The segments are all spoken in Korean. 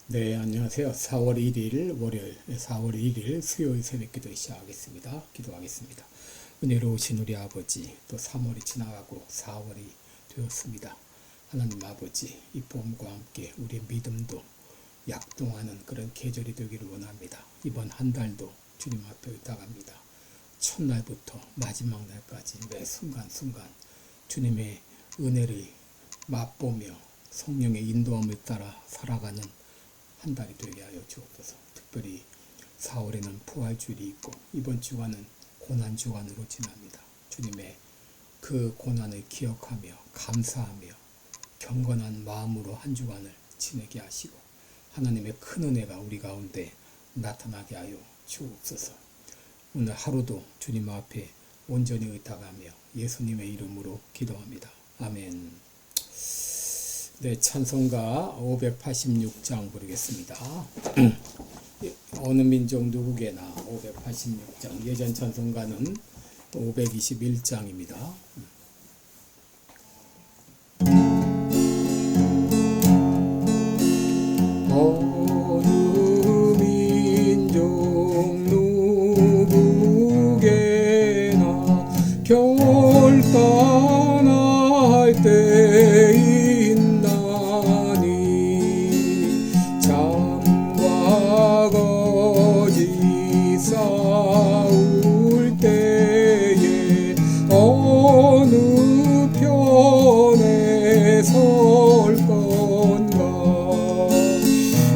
네, 안녕하세요. 4월 1일 월요일, 4월 1일 수요일 새벽기도 시작하겠습니다. 기도하겠습니다. 은혜로우신 우리 아버지, 또 3월이 지나가고 4월이 되었습니다. 하나님 아버지, 이 봄과 함께 우리의 믿음도 약동하는 그런 계절이 되기를 원합니다. 이번 한 달도 주님 앞에 의탁합니다. 첫날부터 마지막 날까지 매 순간순간 주님의 은혜를 맛보며 성령의 인도함을 따라 살아가는 한 달이 되게 하여 주옵소서. 특별히 4월에는 부활주일이 있고 이번 주간은 고난주간으로 지납니다. 주님의 그 고난을 기억하며 감사하며 경건한 마음으로 한 주간을 지내게 하시고 하나님의 큰 은혜가 우리 가운데 나타나게 하여 주옵소서. 오늘 하루도 주님 앞에 온전히 의탁하며 예수님의 이름으로 기도합니다. 아멘. 네, 찬송가 586장 부르겠습니다. 어느 민족 누구게나 586장. 예전 찬송가는 521장입니다. 어느 민족 누구게나 결단할 때 싸울 때에 어느 편에 설 건가.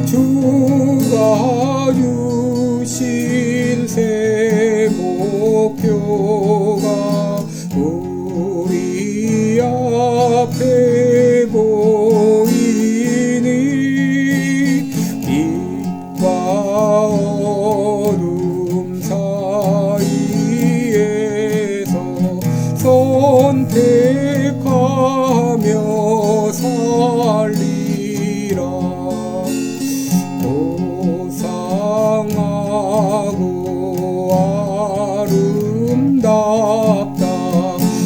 주가 주신 새 목표가 우리 앞에 보이니 빛과 어둠 사이에서 선택하며 살리라. 고상하고 아름답다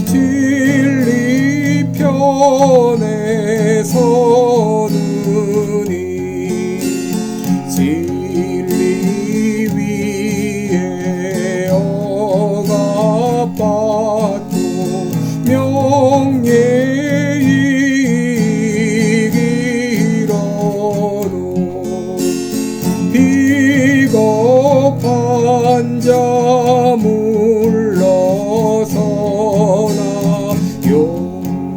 진리 편에 서느니 진리 위에 억압받고 명예에 이기려노. 비겁한 자 물러서나 용감한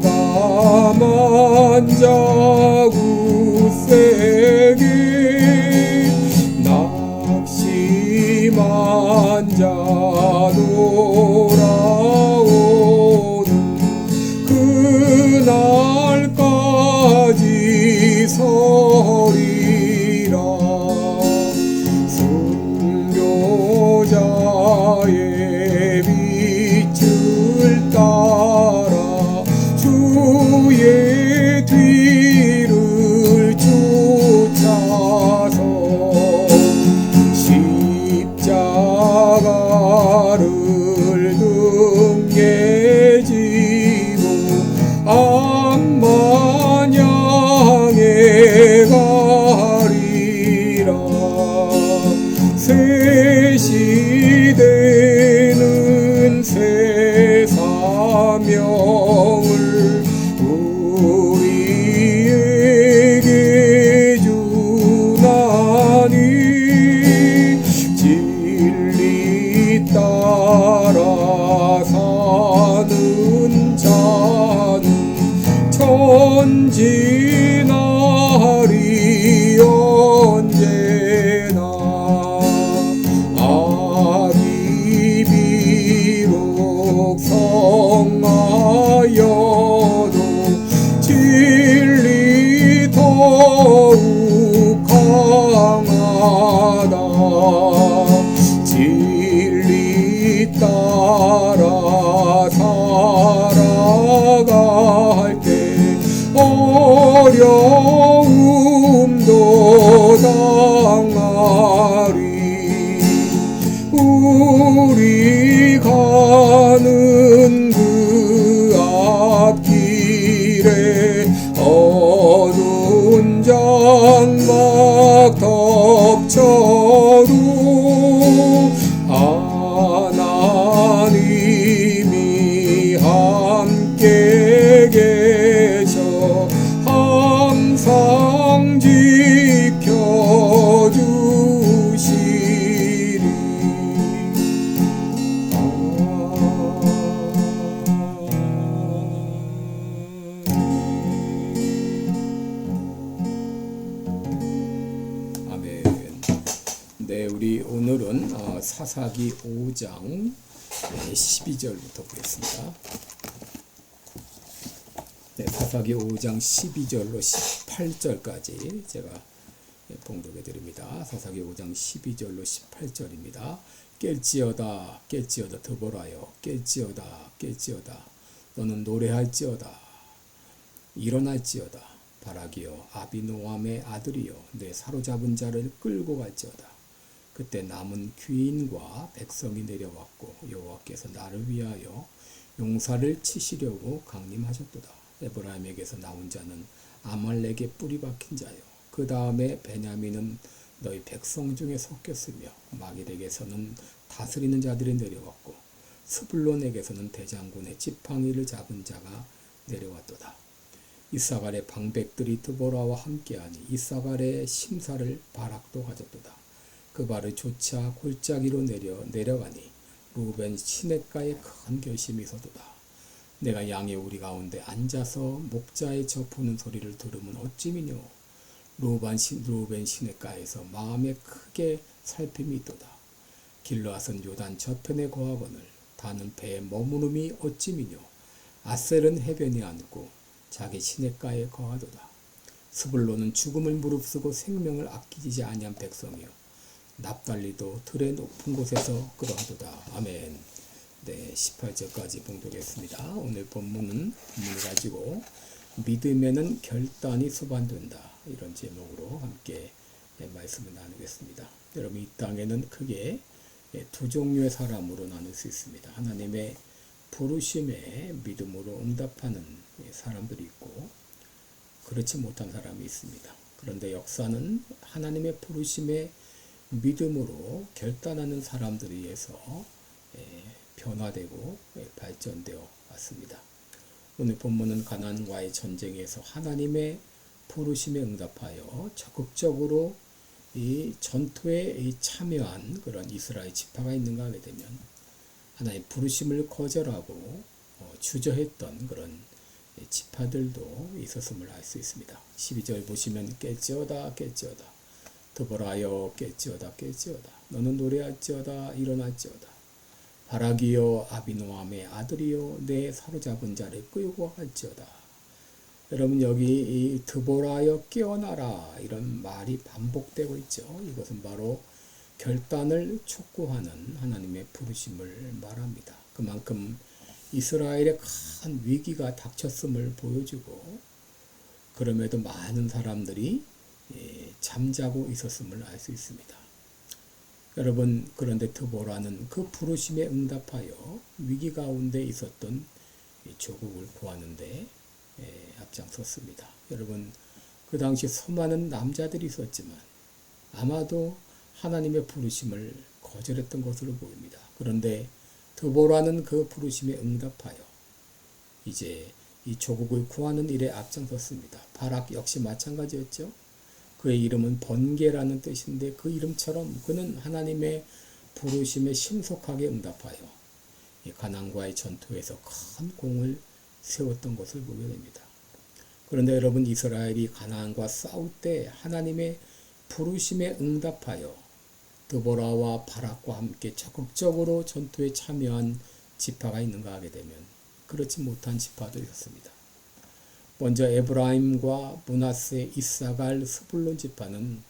자 굳세게 낙심한 자 돌아오는 그날까지 서리라. 순교자의 빛을 따라 주의 뒤를 쫓아서 십자가를 등에 지고 암만 향해 가리라. 새 시대는 새 사명을 우리에게 주나니 진리 따라 사는 자는 천진하리 언제나. 악이 비록 성하여도 진리 더욱 강하다. 진리 따라 살아갈 때 어려움도 당하리. 우리 가는 그 앞길에 어두운 장막 상처도 하나님이 함께 계셔 항상 지켜주시리. 아멘. 네, 우리 오늘은 사사기 5장 12절부터 보겠습니다. 네, 사사기 5장 12절로 18절까지 제가 봉독해 드립니다. 사사기 5장 12절로 18절입니다. 깰지어다 깰지어다 드보라여 깰지어다 깰지어다 너는 노래할지어다 일어날지어다 바라기여 아비노함의 아들이여 내 사로잡은 자를 끌고 갈지어다. 그때 남은 귀인과 백성이 내려왔고 여호와께서 나를 위하여 용사를 치시려고 강림하셨도다. 에브라임에게서 나온 자는 아말렉의 뿌리 박힌 자요 그 다음에 베냐민은 너희 백성 중에 섞였으며 마길에게서는 다스리는 자들이 내려왔고 스불론에게서는 대장군의 지팡이를 잡은 자가 내려왔도다. 이사갈의 방백들이 드보라와 함께하니 이사갈의 심사를 바락도 가졌도다. 그 발을 조차 골짜기로 내려가니 루벤 시냇가에 큰 결심이 서도다. 내가 양의 우리 가운데 앉아서 목자의 젖푸는 소리를 들으면 어찌미뇨. 루벤 시냇가에서 마음에 크게 살핌이 있도다. 길르앗은 요단 저편에 거하거늘 다는 배에 머무름이 어찌미뇨. 아셀은 해변에 앉고 자기 시냇가에 거하도다. 스불론은 죽음을 무릅쓰고 생명을 아끼지 아니한 백성이요 납달리도 들의 높은 곳에서 그러하도다. 아멘. 네, 18절까지 봉독했습니다. 오늘 본문을 가지고 믿음에는 결단이 수반된다. 이런 제목으로 함께 말씀을 나누겠습니다. 여러분, 이 땅에는 크게 두 종류의 사람으로 나눌 수 있습니다. 하나님의 부르심에 믿음으로 응답하는 사람들이 있고 그렇지 못한 사람이 있습니다. 그런데 역사는 하나님의 부르심에 믿음으로 결단하는 사람들에 의해서 변화되고 발전되어 왔습니다. 오늘 본문은 가나안과의 전쟁에서 하나님의 부르심에 응답하여 적극적으로 이 전투에 참여한 그런 이스라엘 지파가 있는가 하게 되면 하나님의 부르심을 거절하고 주저했던 그런 지파들도 있었음을 알 수 있습니다. 12절 보시면 깰지어다 깰지어다 드보라여 깰지어다 깰지어다 너는 노래할지어다 일어날지어다 바라기여 아비노함의 아들이여 내 사로잡은 자를 끌고 갈지어다. 여러분, 여기 이 드보라여 깨어나라 이런 말이 반복되고 있죠. 이것은 바로 결단을 촉구하는 하나님의 부르심을 말합니다. 그만큼 이스라엘에 큰 위기가 닥쳤음을 보여주고 그럼에도 많은 사람들이 잠자고 있었음을 알 수 있습니다. 여러분, 그런데 드보라는 그 부르심에 응답하여 위기 가운데 있었던 조국을 구하는데 앞장섰습니다. 여러분, 그 당시 수많은 남자들이 있었지만 아마도 하나님의 부르심을 거절했던 것으로 보입니다. 그런데 드보라는 그 부르심에 응답하여 이제 이 조국을 구하는 일에 앞장섰습니다. 바락 역시 마찬가지였죠. 그의 이름은 번개라는 뜻인데 그 이름처럼 그는 하나님의 부르심에 신속하게 응답하여 가나안과의 전투에서 큰 공을 세웠던 것을 보게 됩니다. 그런데 여러분, 이스라엘이 가나안과 싸울 때 하나님의 부르심에 응답하여 드보라와 바락과 함께 적극적으로 전투에 참여한 지파가 있는가 하게 되면 그렇지 못한 지파도 있었습니다. 먼저 에브라임과 므낫세, 이사갈, 스불론 지파는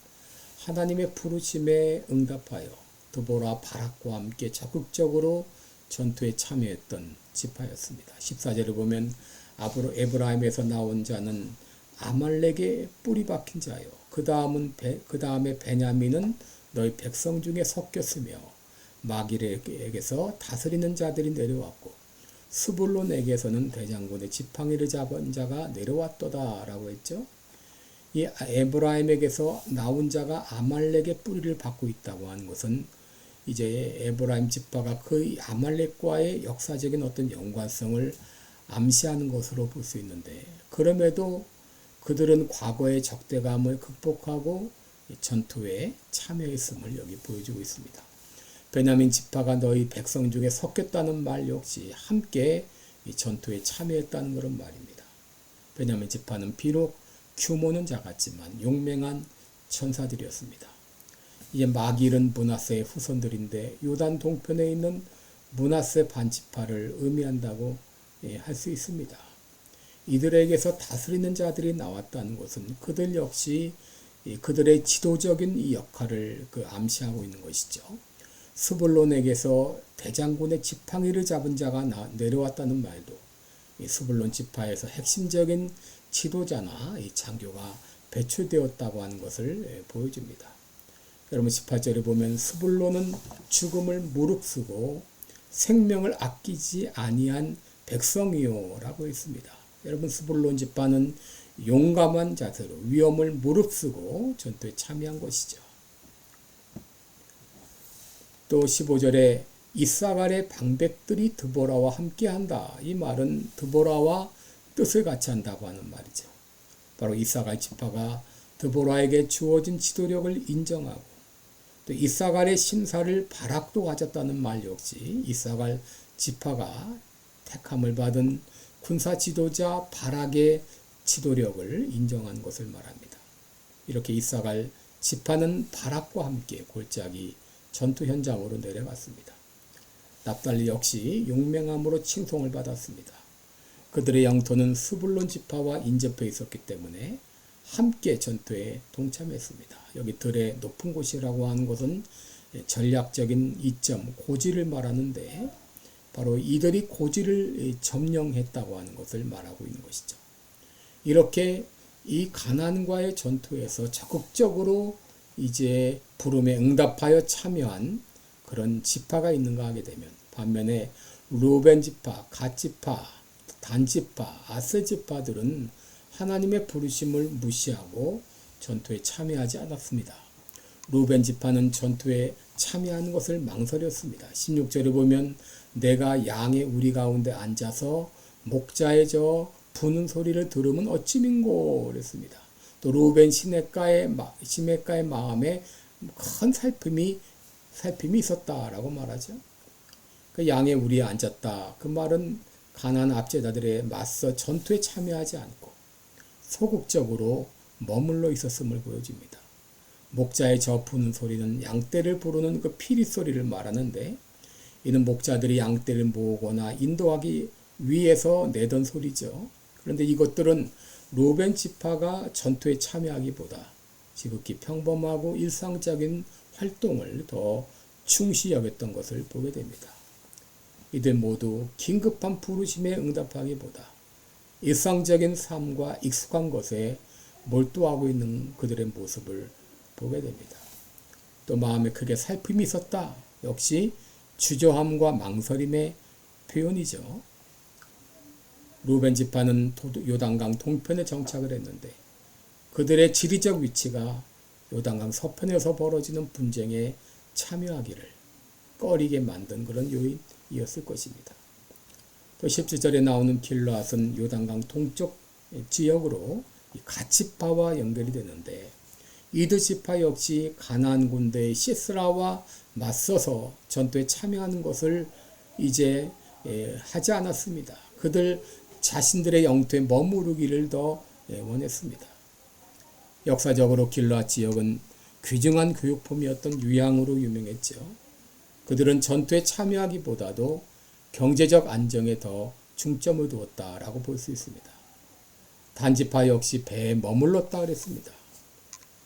하나님의 부르심에 응답하여 드보라, 바락과 함께 적극적으로 전투에 참여했던 지파였습니다. 14절을 보면 에브라임에서 나온 자는 아말렉의 뿌리 박힌 자요. 그 다음에 베냐민은 너희 백성 중에 섞였으며 마길에게서 다스리는 자들이 내려왔고 스불론에게서는 대장군의 지팡이를 잡은 자가 내려왔도다 라고 했죠. 이 에브라임에게서 나온 자가 아말렉의 뿌리를 받고 있다고 하는 것은 이제 에브라임 지파가 그 아말렉과의 역사적인 어떤 연관성을 암시하는 것으로 볼 수 있는데, 그럼에도 그들은 과거의 적대감을 극복하고 전투에 참여했음을 여기 보여주고 있습니다. 베냐민 지파가 너희 백성 중에 섞였다는 말 역시 함께 이 전투에 참여했다는 그런 말입니다. 베냐민 지파는 비록 규모는 작았지만 용맹한 천사들이었습니다. 이제 마길은 므낫세의 후손들인데 요단 동편에 있는 므낫세 반지파를 의미한다고 할 수 있습니다. 이들에게서 다스리는 자들이 나왔다는 것은 그들 역시 그들의 지도적인 이 역할을 암시하고 있는 것이죠. 스불론에게서 대장군의 지팡이를 잡은 자가 내려왔다는 말도 스불론 지파에서 핵심적인 지도자나 이 장교가 배출되었다고 하는 것을 보여줍니다. 여러분 18절에 보면 스불론은 죽음을 무릅쓰고 생명을 아끼지 아니한 백성이요 라고 했습니다. 여러분 스불론 지파는 용감한 자세로 위험을 무릅쓰고 전투에 참여한 것이죠. 또 15절에 이사갈의 방백들이 드보라와 함께한다. 이 말은 드보라와 뜻을 같이 한다고 하는 말이죠. 바로 이사갈 지파가 드보라에게 주어진 지도력을 인정하고 또 이사갈의 신사를 바락도 가졌다는 말 역시 이사갈 지파가 택함을 받은 군사 지도자 바락의 지도력을 인정한 것을 말합니다. 이렇게 이사갈 지파는 바락과 함께 골짜기 전투 현장으로 내려갔습니다. 납달리 역시 용맹함으로 칭송을 받았습니다. 그들의 영토는 스불론 지파와 인접해 있었기 때문에 함께 전투에 동참했습니다. 여기 들의 높은 곳이라고 하는 것은 전략적인 이점, 고지를 말하는데 바로 이들이 고지를 점령했다고 하는 것을 말하고 있는 것이죠. 이렇게 이 가나안과의 전투에서 적극적으로 이제 부름에 응답하여 참여한 그런 지파가 있는가 하게 되면 반면에 루벤 지파, 갓 지파, 단 지파, 아세 지파들은 하나님의 부르심을 무시하고 전투에 참여하지 않았습니다. 루벤 지파는 전투에 참여하는 것을 망설였습니다. 16절에 보면 내가 양의 우리 가운데 앉아서 목자의 저 부는 소리를 들으면 어찌민고 그랬습니다. 또 루벤 시므에가의 마음에 큰 살핌이 있었다라고 말하죠. 그 양의 우리에 앉았다. 그 말은 가나안 압제자들에 맞서 전투에 참여하지 않고 소극적으로 머물러 있었음을 보여줍니다. 목자의 저 부는 소리는 양떼를 부르는 그 피리 소리를 말하는데 이는 목자들이 양떼를 모으거나 인도하기 위해서 내던 소리죠. 그런데 이것들은 루벤 지파가 전투에 참여하기보다 지극히 평범하고 일상적인 활동을 더 충실히 여겼던 것을 보게 됩니다. 이들 모두 긴급한 부르심에 응답하기보다 일상적인 삶과 익숙한 것에 몰두하고 있는 그들의 모습을 보게 됩니다. 또 마음에 크게 살핌이 있었다. 역시 주저함과 망설임의 표현이죠. 루벤 지파는 요단강 동편에 정착을 했는데 그들의 지리적 위치가 요단강 서편에서 벌어지는 분쟁에 참여하기를 꺼리게 만든 그런 요인이었을 것입니다. 또 17절에 나오는 길르앗은 요단강 동쪽 지역으로 갓 지파와 연결이 되는데 이드 지파 역시 가나안 군대 시스라와 맞서서 전투에 참여하는 것을 이제 하지 않았습니다. 그들 자신들의 영토에 머무르기를 더 원했습니다. 역사적으로 길르앗 지역은 귀중한 교육품이었던 유양으로 유명했죠. 그들은 전투에 참여하기보다도 경제적 안정에 더 중점을 두었다라고 볼 수 있습니다. 단지파 역시 배에 머물렀다 그랬습니다.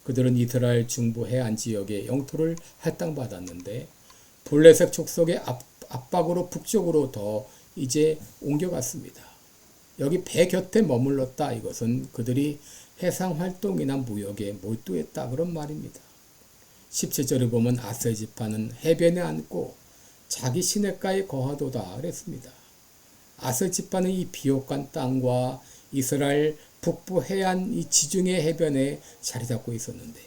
그들은 이스라엘 중부 해안 지역의 영토를 할당받았는데 블레셋 족속의 압박으로 북쪽으로 더 이제 옮겨갔습니다. 여기 배 곁에 머물렀다. 이것은 그들이 해상 활동이나 무역에 몰두했다 그런 말입니다. 17절에 보면 아세 지파는 해변에 앉고 자기 시냇가에 거하도다 그랬습니다. 아세 지파는 이 비옥한 땅과 이스라엘 북부 해안 이 지중해 해변에 자리 잡고 있었는데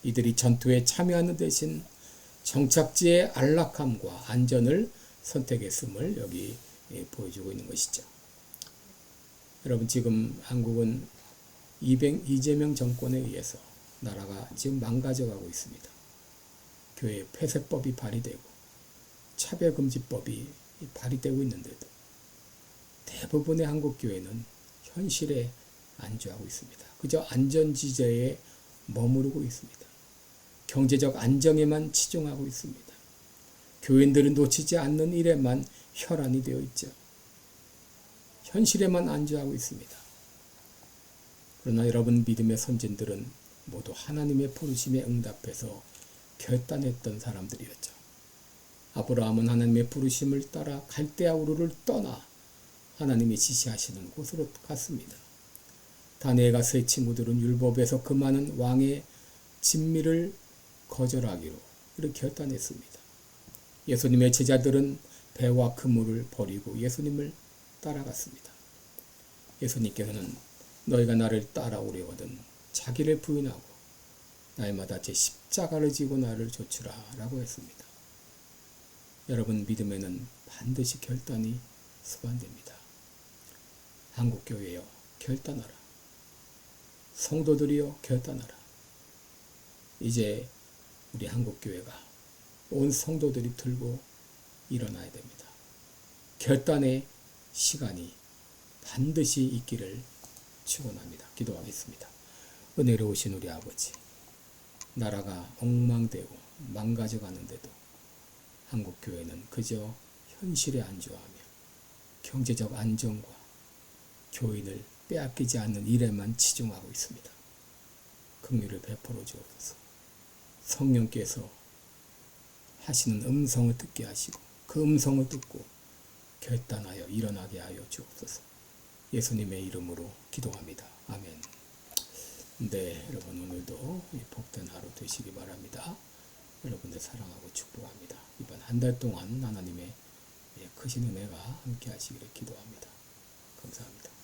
이들이 전투에 참여하는 대신 정착지의 안락함과 안전을 선택했음을 여기 보여주고 있는 것이죠. 여러분 지금 한국은 이재명 정권에 의해서 나라가 지금 망가져가고 있습니다. 교회 폐쇄법이 발의되고 차별금지법이 발의되고 있는데도 대부분의 한국교회는 현실에 안주하고 있습니다. 그저 안전지대에 머무르고 있습니다. 경제적 안정에만 치중하고 있습니다. 교인들은 놓치지 않는 일에만 혈안이 되어 있죠. 현실에만 안주하고 있습니다. 그러나 여러분 믿음의 선진들은 모두 하나님의 부르심에 응답해서 결단했던 사람들이었죠. 아브라함은 하나님의 부르심을 따라 갈대아 우르를 떠나 하나님이 지시하시는 곳으로 갔습니다. 다니엘과 세 친구들은 율법에서 그 많은 왕의 진미를 거절하기로 이렇게 결단했습니다. 예수님의 제자들은 배와 그물을 버리고 예수님을 따라갔습니다. 예수님께서는 너희가 나를 따라오려거든 자기를 부인하고 날마다 제 십자가를 지고 나를 좇으라 라고 했습니다. 여러분 믿음에는 반드시 결단이 수반됩니다. 한국교회여 결단하라. 성도들이여 결단하라. 이제 우리 한국교회가 온 성도들이 들고 일어나야 됩니다. 결단의 시간이 반드시 있기를 축원합니다. 기도하겠습니다. 은혜로우신 우리 아버지, 나라가 엉망되고 망가져 가는데도 한국교회는 그저 현실에 안주하며 경제적 안정과 교인을 빼앗기지 않는 일에만 치중하고 있습니다. 긍휼을 베풀어 주옵소서. 성령께서 하시는 음성을 듣게 하시고 그 음성을 듣고 결단하여 일어나게 하여 주옵소서. 예수님의 이름으로 기도합니다. 아멘. 네, 여러분 오늘도 복된 하루 되시기 바랍니다. 여러분들 사랑하고 축복합니다. 이번 한 달 동안 하나님의 크신 은혜가 함께 하시기를 기도합니다. 감사합니다.